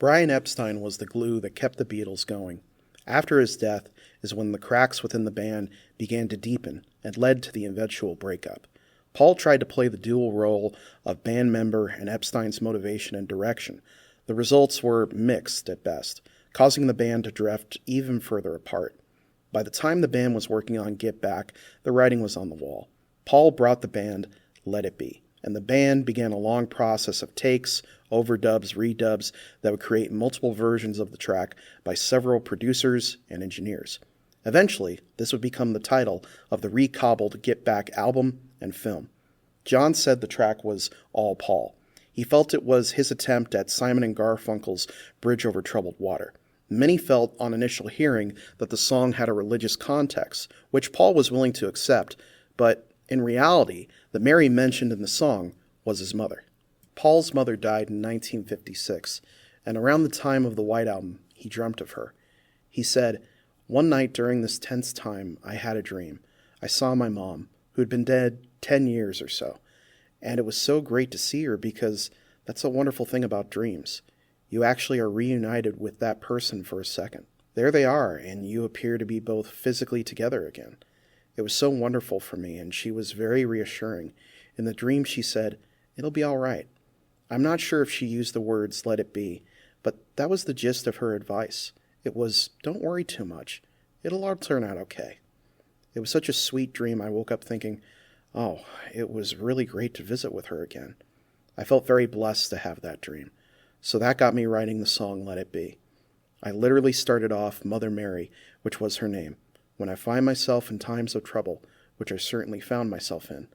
Brian Epstein was the glue that kept the Beatles going. After his death is when the cracks within the band began to deepen and led to the eventual breakup. Paul tried to play the dual role of band member and Epstein's motivation and direction. The results were mixed at best, causing the band to drift even further apart. By the time the band was working on Get Back, the writing was on the wall. Paul brought the band Let It Be, and the band began a long process of takes, overdubs, redubs that would create multiple versions of the track by several producers and engineers. Eventually, this would become the title of the recobbled Get Back album and film. John said the track was all Paul. He felt it was his attempt at Simon and Garfunkel's Bridge Over Troubled Water. Many felt on initial hearing that the song had a religious context, which Paul was willing to accept, but in reality, the Mary mentioned in the song was his mother. Paul's mother died in 1956, and around the time of the White Album, he dreamt of her. He said, "One night during this tense time, I had a dream. I saw my mom, who had been dead 10 years or so, and it was so great to see her because that's a wonderful thing about dreams. You actually are reunited with that person for a second. There they are, and you appear to be both physically together again. It was so wonderful for me, and she was very reassuring. In the dream, she said, 'It'll be all right.' I'm not sure if she used the words, 'let it be,' but that was the gist of her advice. It was, don't worry too much. It'll all turn out okay." It was such a sweet dream, I woke up thinking, oh, it was really great to visit with her again. I felt very blessed to have that dream. So that got me writing the song, Let It Be. I literally started off Mother Mary, which was her name. When I find myself in times of trouble, which I certainly found myself in,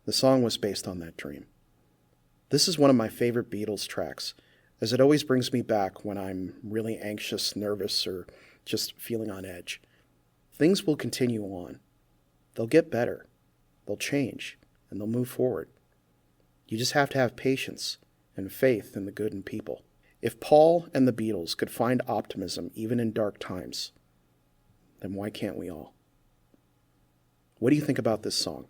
the song was based on that dream. This is one of my favorite Beatles tracks, as it always brings me back when I'm really anxious, nervous, or just feeling on edge. Things will continue on. They'll get better. They'll change, and they'll move forward. You just have to have patience and faith in the good in people. If Paul and the Beatles could find optimism even in dark times, then why can't we all? What do you think about this song?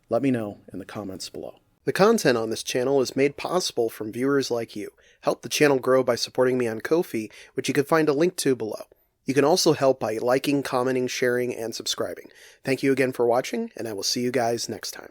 Let me know in the comments below. The content on this channel is made possible from viewers like you. Help the channel grow by supporting me on Ko-fi, which you can find a link to below. You can also help by liking, commenting, sharing, and subscribing. Thank you again for watching, and I will see you guys next time.